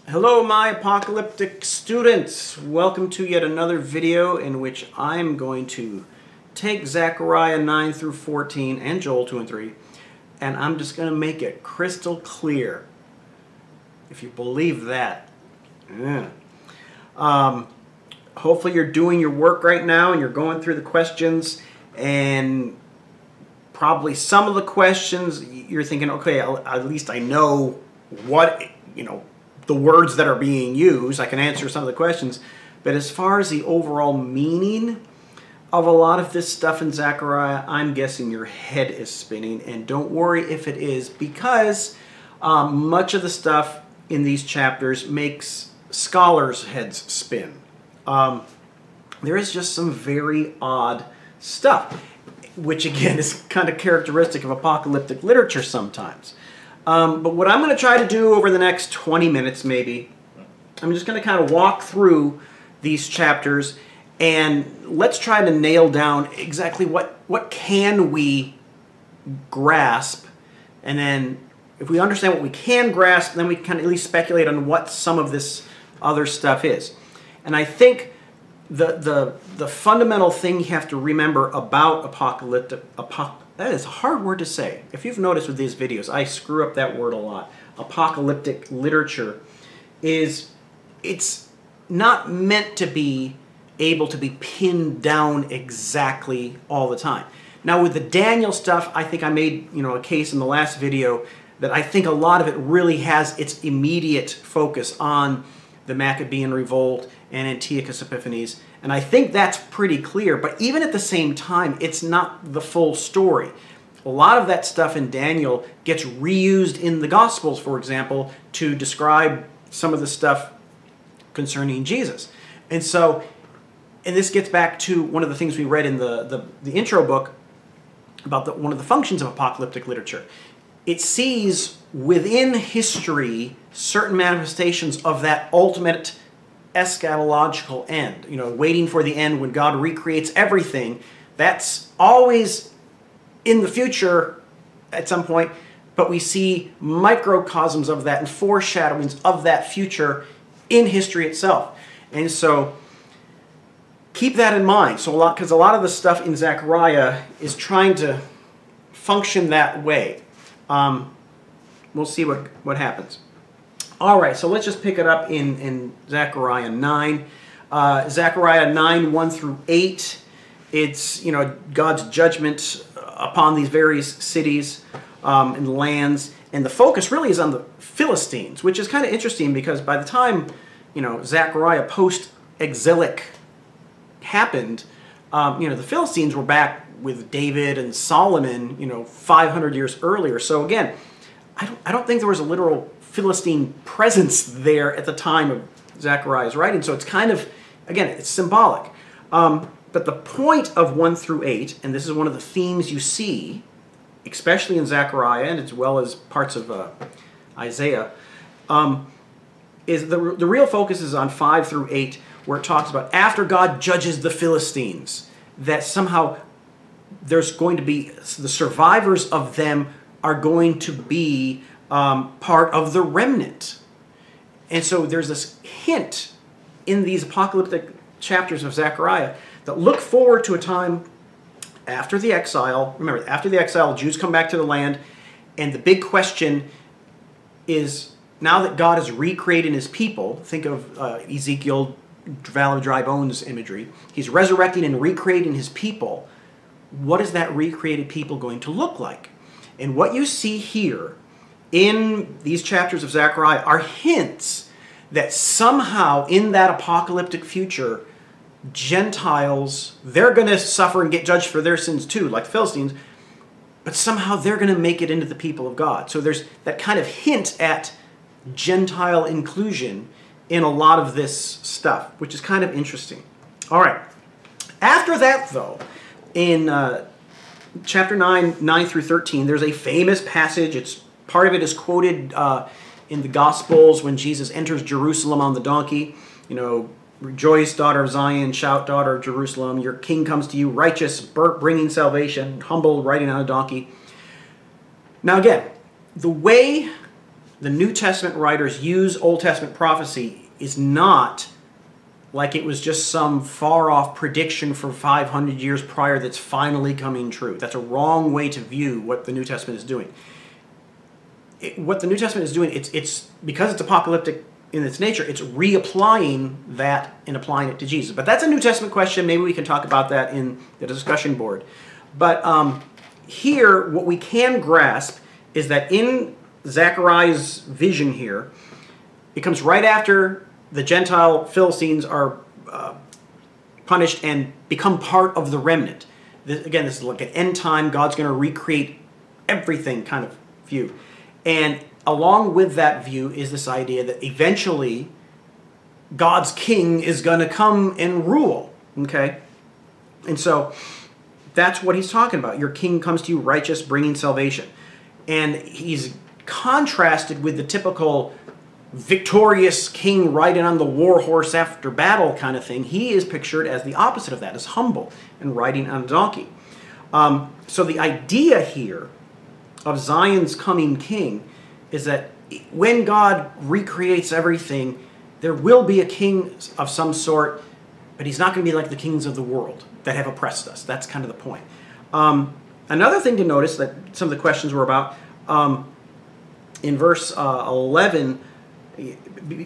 Hello my apocalyptic students! Welcome to yet another video in which I'm going to take Zechariah 9 through 14 and Joel 2 and 3 and I'm just going to make it crystal clear. If you believe that. Yeah. Hopefully you're doing your work right now and you're going through the questions, and probably some of the questions you're thinking, okay, at least I know what, the words that are being used. I can answer some of the questions. But as far as the overall meaning of a lot of this stuff in Zechariah, I'm guessing your head is spinning. And don't worry if it is, because much of the stuff in these chapters makes scholars' heads spin. There is just some very odd stuff, which again is kind of characteristic of apocalyptic literature sometimes. But what I'm going to try to do over the next 20 minutes maybe, I'm just going to kind of walk through these chapters and let's try to nail down exactly what can we grasp, and then if we understand what we can grasp, then we can at least speculate on what some of this other stuff is. And I think the fundamental thing you have to remember about that is a hard word to say. If you've noticed with these videos, I screw up that word a lot. Apocalyptic literature is, it's not meant to be able to be pinned down exactly all the time. Now with the Daniel stuff, I think I made a case in the last video that I think a lot of it really has its immediate focus on the Maccabean revolt and Antiochus Epiphanes, and I think that's pretty clear. But even at the same time, it's not the full story. A lot of that stuff in Daniel gets reused in the Gospels, for example, to describe some of the stuff concerning Jesus. And this gets back to one of the things we read in the intro book about one of the functions of apocalyptic literature. It sees within history certain manifestations of that ultimate eschatological end, waiting for the end when God recreates everything. That's always in the future at some point, but we see microcosms of that and foreshadowings of that future in history itself. And so keep that in mind. So because a lot of the stuff in Zechariah is trying to function that way. We'll see what happens. All right, so let's just pick it up in Zechariah 9. Zechariah 9, 1 through 8. It's, God's judgment upon these various cities and lands. And the focus really is on the Philistines, which is kind of interesting because by the time, Zechariah post-exilic happened, the Philistines were back with David and Solomon, 500 years earlier. So again, I don't think there was a literal Philistine presence there at the time of Zechariah's writing. So it's kind of, again, it's symbolic. But the point of 1 through 8, and this is one of the themes you see, especially in Zechariah and as well as parts of Isaiah, is the real focus is on 5 through 8, where it talks about after God judges the Philistines, that somehow there's going to be, the survivors of them are going to be part of the remnant. And so there's this hint in these apocalyptic chapters of Zechariah that look forward to a time after the exile. Remember, after the exile, Jews come back to the land, and the big question is, now that God has recreated his people, think of Ezekiel, Valley of Dry Bones imagery, he's resurrecting and recreating his people. What is that recreated people going to look like? And what you see here in these chapters of Zechariah are hints that somehow in that apocalyptic future, Gentiles, they're going to suffer and get judged for their sins too, like the Philistines, but somehow they're going to make it into the people of God. So there's that kind of hint at Gentile inclusion in a lot of this stuff, which is kind of interesting. All right. After that, though, in chapter 9, 9 through 13, there's a famous passage. Part of it is quoted in the Gospels when Jesus enters Jerusalem on the donkey. Rejoice, daughter of Zion, shout, daughter of Jerusalem, your king comes to you, righteous, bringing salvation, humble, riding on a donkey. Now again, the way the New Testament writers use Old Testament prophecy is not like it was just some far-off prediction for 500 years prior that's finally coming true. That's a wrong way to view what the New Testament is doing. What the New Testament is doing, it's because it's apocalyptic in its nature, it's reapplying that and applying it to Jesus. But that's a New Testament question. Maybe we can talk about that in the discussion board. But here, what we can grasp is that in Zechariah's vision here, it comes right after the Gentile Philistines are punished and become part of the remnant. Again, this is like an end time, God's going to recreate everything kind of view. And along with that view is this idea that eventually God's king is going to come and rule. Okay? And so that's what he's talking about. Your king comes to you righteous, bringing salvation. And he's contrasted with the typical victorious king riding on the war horse after battle kind of thing. He is pictured as the opposite of that, as humble and riding on a donkey. So the idea here of Zion's coming king is that when God recreates everything, there will be a king of some sort, but he's not going to be like the kings of the world that have oppressed us. That's kind of the point. Another thing to notice that some of the questions were about, in verse 11,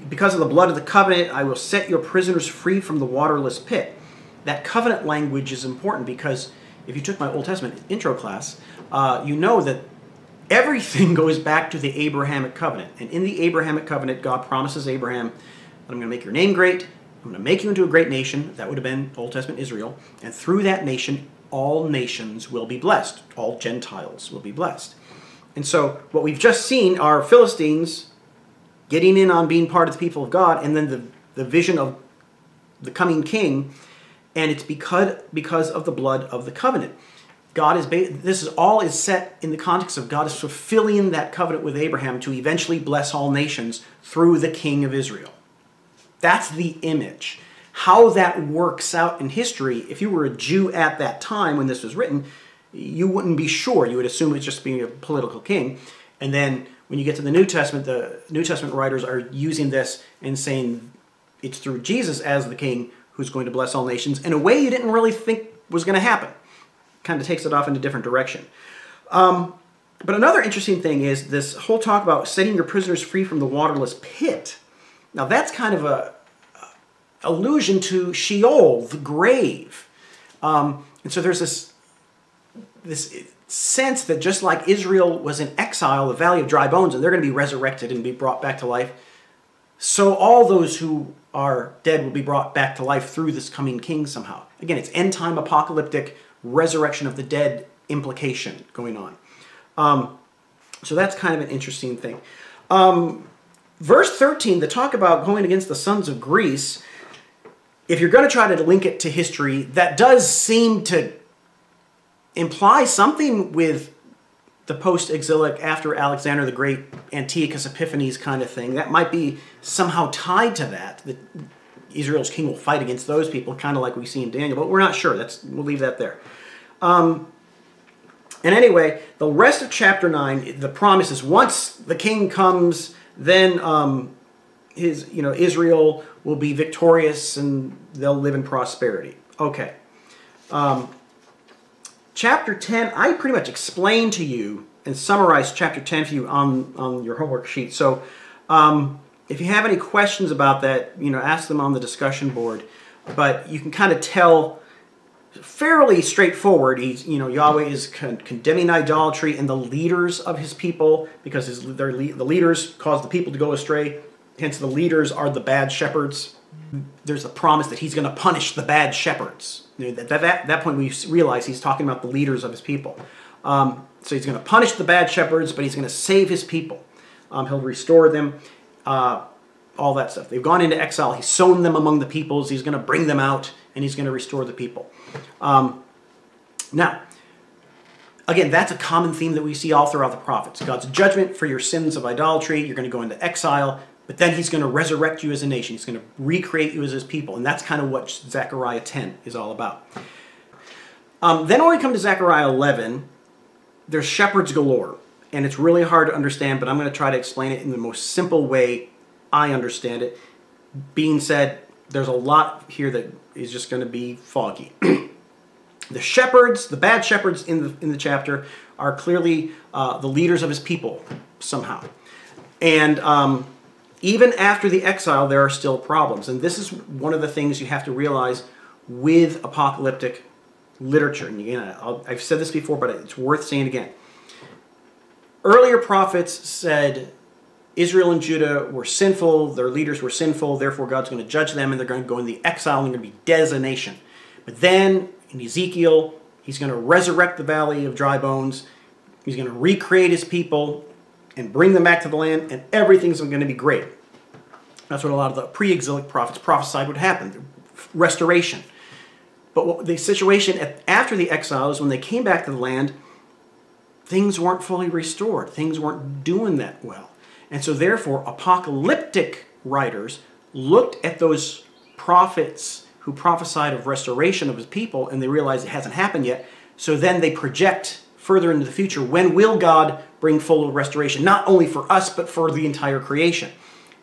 because of the blood of the covenant, I will set your prisoners free from the waterless pit. That covenant language is important because if you took my Old Testament intro class, you know that everything goes back to the Abrahamic covenant. And in the Abrahamic covenant, God promises Abraham that I'm going to make your name great. I'm going to make you into a great nation. That would have been Old Testament Israel. And through that nation, all nations will be blessed. All Gentiles will be blessed. And so what we've just seen are Philistines getting in on being part of the people of God, and then the vision of the coming king, and it's because of the blood of the covenant. This is all is set in the context of God is fulfilling that covenant with Abraham to eventually bless all nations through the king of Israel. That's the image. How that works out in history, if you were a Jew at that time when this was written, you wouldn't be sure. You would assume it's just being a political king. And then when you get to the New Testament writers are using this and saying it's through Jesus as the king who's going to bless all nations in a way you didn't really think was going to happen. Kind of takes it off in a different direction. But another interesting thing is this whole talk about setting your prisoners free from the waterless pit. Now that's kind of a allusion to Sheol, the grave. And so there's this sense that just like Israel was in exile, the valley of dry bones, and they're going to be resurrected and be brought back to life, so all those who are dead will be brought back to life through this coming king somehow. Again, it's end-time apocalyptic resurrection of the dead implication going on. So that's kind of an interesting thing. Verse 13, the talk about going against the sons of Greece, if you're going to try to link it to history, that does seem to imply something with the post-exilic, after Alexander the Great, Antiochus Epiphanes kind of thing. That might be somehow tied to that Israel's king will fight against those people, kind of like we see in Daniel, but we're not sure. We'll leave that there. And anyway, the rest of chapter 9, the promise is once the king comes, then Israel will be victorious and they'll live in prosperity. Okay. Chapter 10, I pretty much explained to you and summarized chapter 10 for you on your homework sheet. So if you have any questions about that, ask them on the discussion board. But you can kind of tell fairly straightforward. Yahweh is condemning idolatry and the leaders of his people because the leaders cause the people to go astray. Hence, the leaders are the bad shepherds. There's a promise that he's going to punish the bad shepherds. At that point, we realize he's talking about the leaders of his people. So he's going to punish the bad shepherds, but he's going to save his people. He'll restore them, all that stuff. They've gone into exile. He's sown them among the peoples. He's going to bring them out, and he's going to restore the people. Now, again, that's a common theme that we see all throughout the prophets. God's judgment for your sins of idolatry. You're going to go into exile. But then he's going to resurrect you as a nation. He's going to recreate you as his people. And that's kind of what Zechariah 10 is all about. Then when we come to Zechariah 11, there's shepherds galore. and it's really hard to understand, but I'm going to try to explain it in the most simple way I understand it. Being said, there's a lot here that is just going to be foggy. The shepherds, the bad shepherds in the chapter, are clearly the leaders of his people somehow. And even after the exile, there are still problems. And this is one of the things you have to realize with apocalyptic literature. And again, I've said this before, but it's worth saying again. Earlier prophets said Israel and Judah were sinful, their leaders were sinful, therefore God's going to judge them, and they're going to go in the exile, and they're going to be dead as a nation. But then, in Ezekiel, he's going to resurrect the valley of dry bones, he's going to recreate his people, and bring them back to the land, and everything's going to be great. That's what a lot of the pre-exilic prophets prophesied would happen, restoration. But the situation after the exile is when they came back to the land, things weren't fully restored. Things weren't doing that well. And so therefore, apocalyptic writers looked at those prophets who prophesied of restoration of his people, and they realized it hasn't happened yet. So then they project further into the future. When will God bring full restoration? Not only for us, but for the entire creation.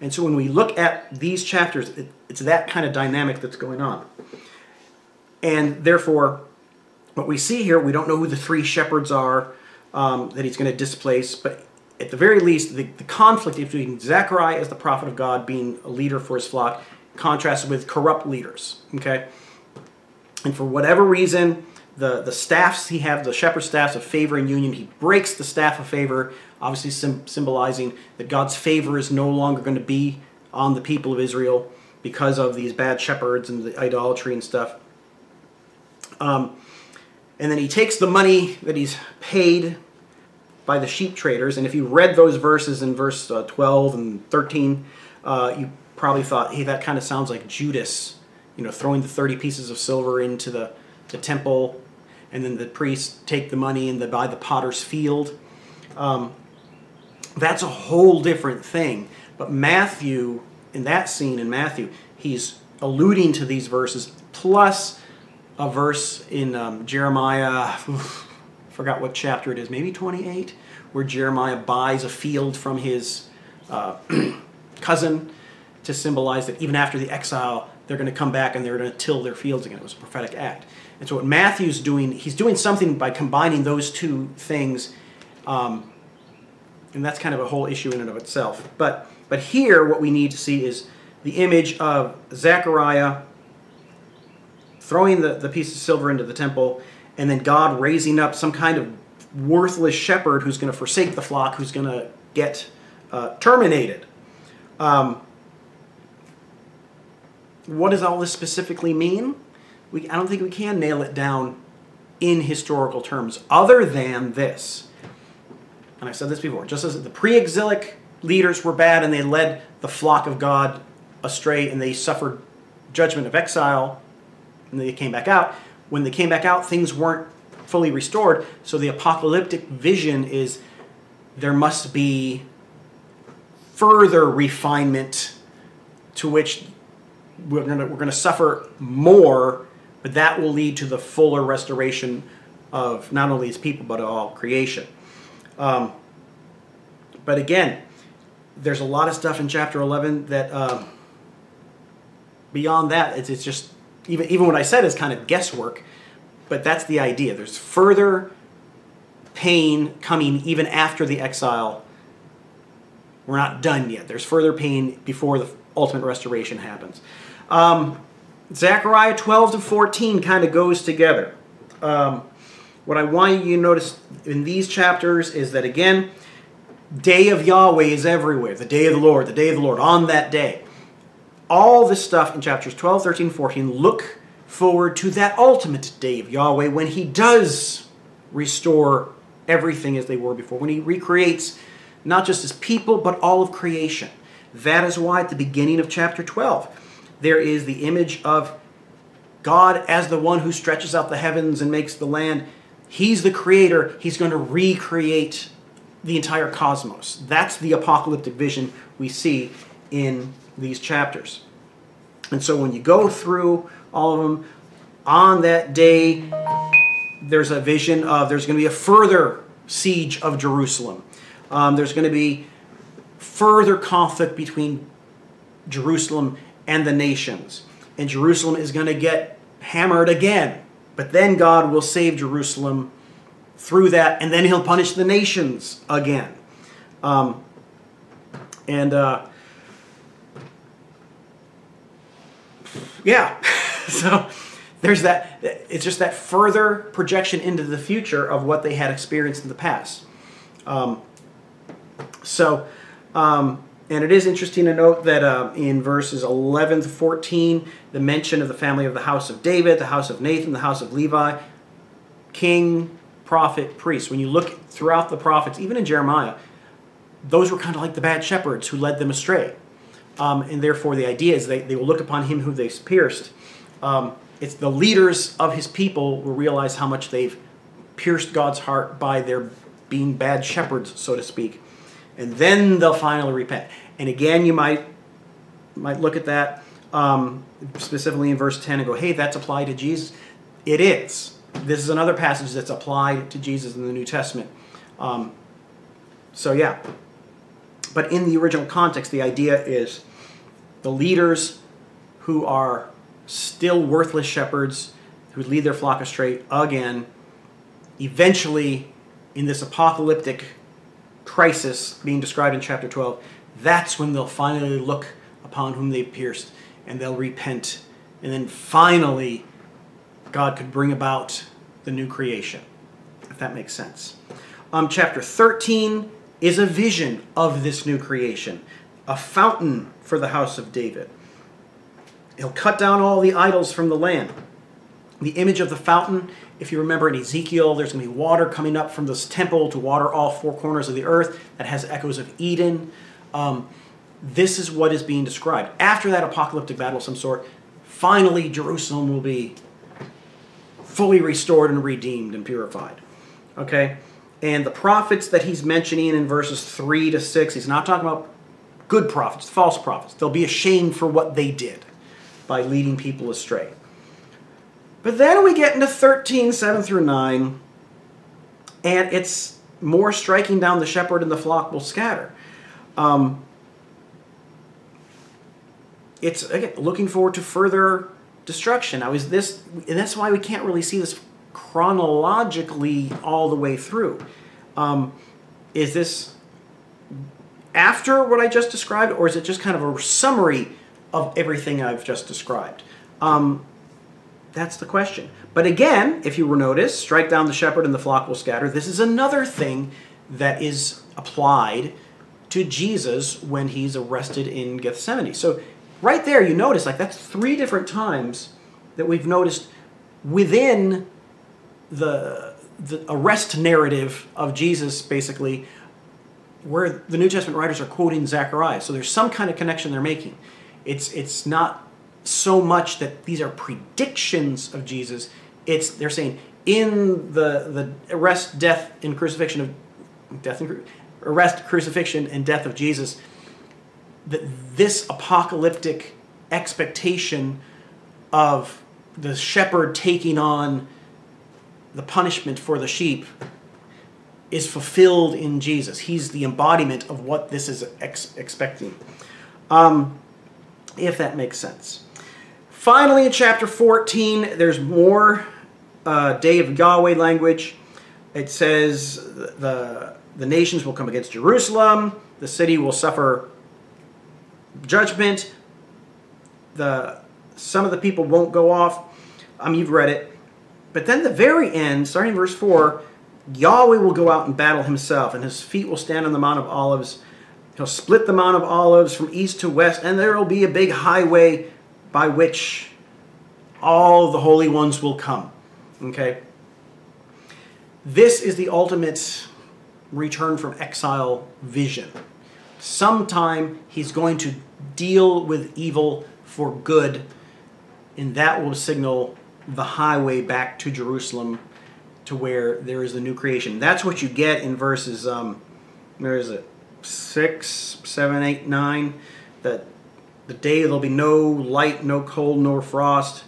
And so when we look at these chapters, it's that kind of dynamic that's going on. And therefore, what we see here, we don't know who the three shepherds are that he's going to displace, but at the very least, the conflict between Zechariah as the prophet of God being a leader for his flock contrasted with corrupt leaders, okay? And for whatever reason, the staffs he has, the shepherd staffs of favor and union, he breaks the staff of favor, obviously symbolizing that God's favor is no longer going to be on the people of Israel because of these bad shepherds and the idolatry and stuff. And then he takes the money that he's paid by the sheep traders, and if you read those verses in verse 12 and 13, you probably thought, hey, that kind of sounds like Judas, throwing the 30 pieces of silver into the temple, and then the priests take the money and they buy the potter's field. That's a whole different thing. But Matthew, in that scene in Matthew, he's alluding to these verses, plus a verse in Jeremiah, forgot what chapter it is, maybe 28, where Jeremiah buys a field from his cousin to symbolize that even after the exile, they're going to come back and they're going to till their fields again. It was a prophetic act. And so what Matthew's doing, he's doing something by combining those two things, and that's kind of a whole issue in and of itself. But here, what we need to see is the image of Zechariah throwing the piece of silver into the temple, and then God raising up some kind of worthless shepherd who's going to forsake the flock, who's going to get terminated. What does all this specifically mean? I don't think we can nail it down in historical terms, other than this. And I've said this before, just as the pre-exilic leaders were bad and they led the flock of God astray and they suffered judgment of exile, and they came back out. When they came back out, things weren't fully restored. So the apocalyptic vision is there must be further refinement to which we're going to suffer more, but that will lead to the fuller restoration of not only his people, but all creation. But again, there's a lot of stuff in chapter 11 that beyond that, it's just, even what I said is kind of guesswork, but that's the idea. There's further pain coming even after the exile. We're not done yet. There's further pain before the ultimate restoration happens. Zechariah 12 to 14 kind of goes together. What I want you to notice in these chapters is that, again, day of Yahweh is everywhere. The day of the Lord, on that day. All this stuff in chapters 12, 13, 14 look forward to that ultimate day of Yahweh when he does restore everything as they were before, when he recreates not just his people, but all of creation. That is why at the beginning of chapter 12, there is the image of God as the one who stretches out the heavens and makes the land. He's the creator. He's going to recreate the entire cosmos. That's the apocalyptic vision we see in these chapters. And so when you go through all of them, on that day, there's a vision of there's going to be a further siege of Jerusalem. There's going to be further conflict between Jerusalem and the nations. And Jerusalem is going to get hammered again. But then God will save Jerusalem through that, and then he'll punish the nations again. Yeah, so there's that. It's just that further projection into the future of what they had experienced in the past. And it is interesting to note that in verses 11 to 14, the mention of the family of the house of David, the house of Nathan, the house of Levi, king, prophet, priest. When you look throughout the prophets, even in Jeremiah, those were kind of like the bad shepherds who led them astray. And therefore the idea is they will look upon him who they pierced. It's the leaders of his people will realize how much they've pierced God's heart by their being bad shepherds, so to speak. And then they'll finally repent. And again, you might look at that specifically in verse 10 and go, hey, that's applied to Jesus. It is. This is another passage that's applied to Jesus in the New Testament. So yeah. But in the original context, the idea is the leaders who are still worthless shepherds who lead their flock astray again, eventually in this apocalyptic crisis being described in chapter 12, that's when they'll finally look upon whom they pierced and they'll repent. And then finally, God could bring about the new creation, if that makes sense. Chapter 13 is a vision of this new creation, a fountain for the house of David. He'll cut down all the idols from the land. The image of the fountain, if you remember in Ezekiel, there's going to be water coming up from this temple to water all four corners of the earth. That has echoes of Eden. This is what is being described. After that apocalyptic battle of some sort, finally Jerusalem will be fully restored and redeemed and purified. Okay? And the prophets that he's mentioning in verses 3 to 6, he's not talking about good prophets, false prophets. They'll be ashamed for what they did by leading people astray. But then we get into 13, 7 through 9, and it's more striking down the shepherd and the flock will scatter. It's, again, looking forward to further destruction. Now, is this, and that's why we can't really see this chronologically all the way through. Is this after what I just described, or is it just kind of a summary of everything I've just described? That's the question. But again, if you will notice, strike down the shepherd and the flock will scatter. This is another thing that is applied to Jesus when he's arrested in Gethsemane. So right there, you notice, like, that's 3 different times that we've noticed within the arrest narrative of Jesus, basically, where the New Testament writers are quoting Zechariah. So there's some kind of connection they're making. It's not so much that these are predictions of Jesus. They're saying in the arrest, death, and crucifixion and death of Jesus, that this apocalyptic expectation of the shepherd taking on the punishment for the sheep is fulfilled in Jesus. He's the embodiment of what this is expecting. If that makes sense. Finally, in chapter 14, there's more Day of Yahweh language. It says the nations will come against Jerusalem. The city will suffer judgment. Some of the people won't go off. You've read it. But then the very end, starting in verse 4, Yahweh will go out and battle himself, and his feet will stand on the Mount of Olives. He'll split the Mount of Olives from east to west, and there will be a big highway by which all the holy ones will come. Okay? This is the ultimate return from exile vision. Sometime he's going to deal with evil for good, and that will signal the highway back to Jerusalem, to where there is the new creation. That's what you get in verses, where is it? 6, 7, 8, 9. That the day there'll be no light, no cold, nor frost.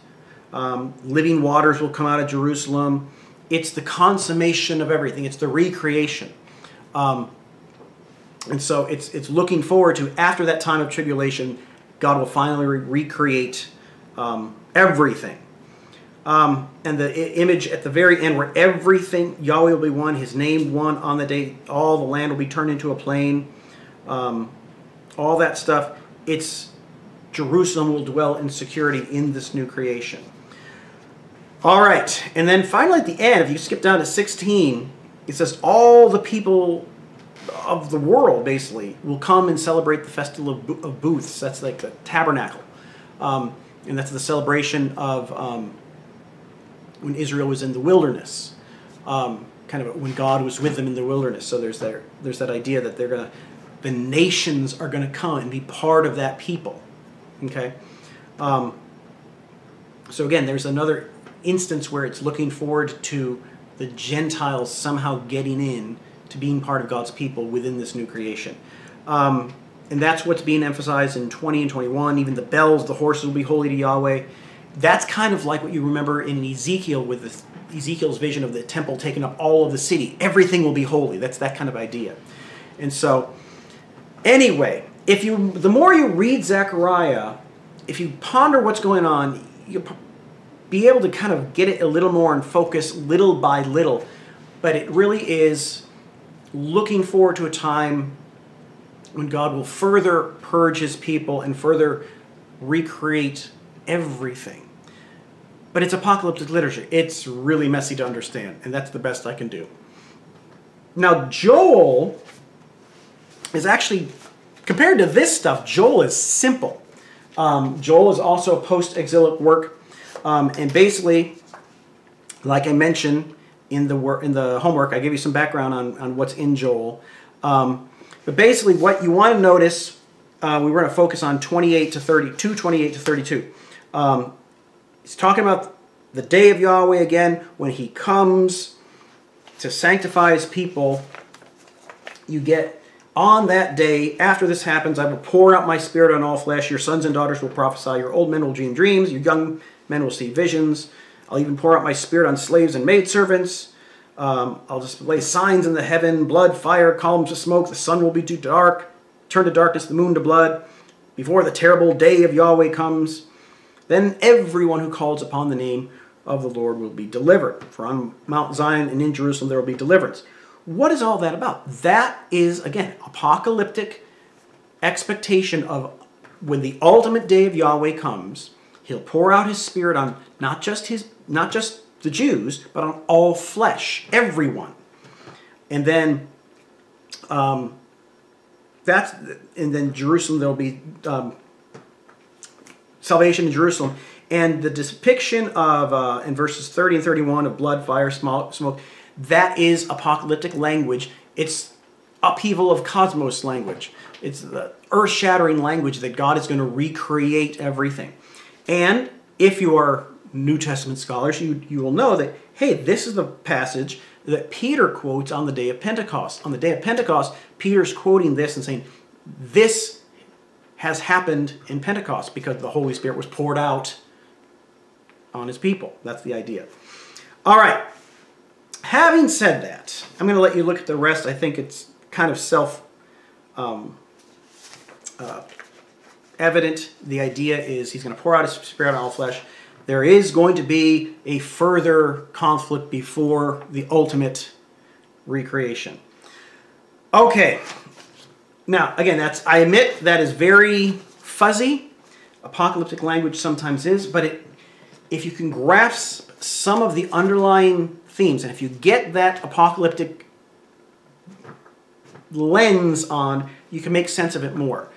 Living waters will come out of Jerusalem. it's the consummation of everything. It's the recreation. And so it's looking forward to, after that time of tribulation, God will finally recreate everything. And the image at the very end where everything, Yahweh will be one, his name one on the day, all the land will be turned into a plain, all that stuff. It's Jerusalem will dwell in security in this new creation. All right, and then finally at the end, if you skip down to 16, it says all the people of the world basically will come and celebrate the festival of booths. That's like the tabernacle, and that's the celebration of when Israel was in the wilderness, kind of when God was with them in the wilderness. So there's that idea that the nations are gonna come and be part of that people. Okay, so again, there's another instance where it's looking forward to the Gentiles somehow getting in to being part of God's people within this new creation. And that's what's being emphasized in 20 and 21. Even the bells, the horses will be holy to Yahweh. That's kind of like what you remember in Ezekiel with Ezekiel's vision of the temple taking up all of the city. Everything will be holy. That's that kind of idea. And so, anyway, the more you read Zechariah, if you ponder what's going on, you'll be able to kind of get it a little more in focus little by little. But it really is looking forward to a time when God will further purge his people and further recreate everything. But it's apocalyptic literature. It's really messy to understand, and that's the best I can do. Now, Joel is actually, compared to this stuff, Joel is simple. Joel is also a post-exilic work. And basically, like I mentioned in the homework, I gave you some background on what's in Joel. But basically, what you want to notice, we were going to focus on 28 to 32. He's talking about the day of Yahweh again, when he comes to sanctify his people. You get, on that day, after this happens, I will pour out my spirit on all flesh. Your sons and daughters will prophesy. Your old men will dream dreams. Your young men will see visions. I'll even pour out my spirit on slaves and maidservants. I'll display signs in the heaven, blood, fire, columns of smoke. The sun will be too dark, turn to darkness, the moon to blood, before the terrible day of Yahweh comes. Then everyone who calls upon the name of the Lord will be delivered. For on Mount Zion and in Jerusalem there will be deliverance. What is all that about? That is, again, apocalyptic expectation of when the ultimate day of Yahweh comes, he'll pour out his spirit on not just the Jews, but on all flesh, everyone. And then Jerusalem, there'll be salvation in Jerusalem. And the depiction of in verses 30 and 31 of blood, fire, smoke, that is apocalyptic language. It's upheaval of cosmos language. It's the earth-shattering language that God is going to recreate everything. And if you are New Testament scholars, you will know that, hey, this is the passage that Peter quotes on the day of Pentecost. On the day of Pentecost, Peter's quoting this and saying, this has happened in Pentecost because the Holy Spirit was poured out on his people. That's the idea. All right. Having said that, I'm going to let you look at the rest. I think it's kind of evident. The idea is he's going to pour out his spirit on all flesh. There is going to be a further conflict before the ultimate recreation. Okay. Now, again, I admit that is very fuzzy. Apocalyptic language sometimes is, but if you can grasp some of the underlying themes, and if you get that apocalyptic lens on, you can make sense of it more.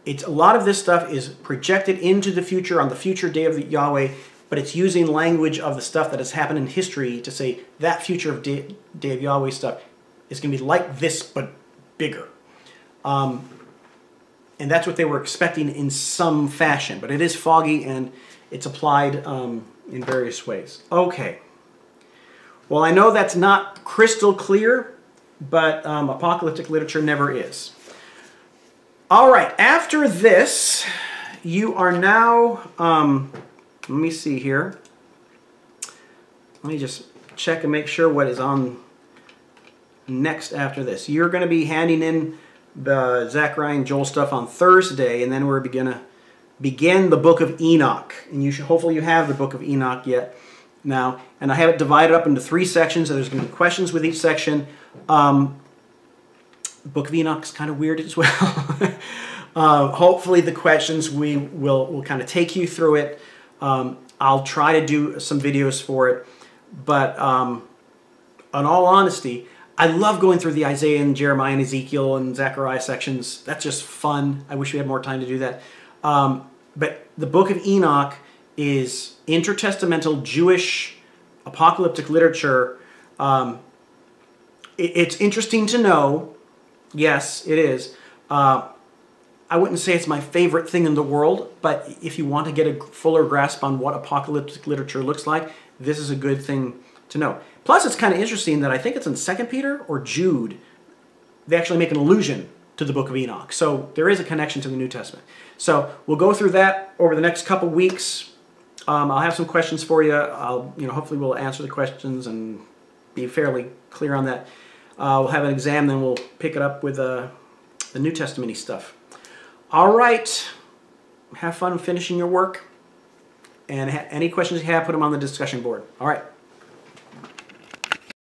A lot of this stuff is projected into the future on the future day of Yahweh, but it's using language of the stuff that has happened in history to say that future of day of Yahweh stuff is going to be like this, but bigger. And that's what they were expecting in some fashion, but it is foggy and it's applied in various ways. Okay. Well, I know that's not crystal clear, but apocalyptic literature never is. All right, after this, you are now, let me see here. Let me just check and make sure what is on next after this. You're going to be handing in the Zechariah and Joel stuff on Thursday, and then we're going to begin the book of Enoch. And you should, hopefully you have the book of Enoch yet now. And I have it divided up into 3 sections, so there's going to be questions with each section. The book of Enoch is kind of weird as well. Hopefully the questions will kind of take you through it. I'll try to do some videos for it. But in all honesty, I love going through the Isaiah and Jeremiah and Ezekiel and Zechariah sections. That's just fun. I wish we had more time to do that. But the book of Enoch is intertestamental Jewish apocalyptic literature. It's interesting to know. Yes, it is. I wouldn't say it's my favorite thing in the world, but if you want to get a fuller grasp on what apocalyptic literature looks like, this is a good thing to know. Plus, it's kind of interesting that I think it's in 2 Peter or Jude. They actually make an allusion to the book of Enoch. So there is a connection to the New Testament. So we'll go through that over the next couple weeks. I'll have some questions for you. Hopefully we'll answer the questions and be fairly clear on that. We'll have an exam, then we'll pick it up with the New Testament-y stuff. All right. Have fun finishing your work. And any questions you have, put them on the discussion board. All right.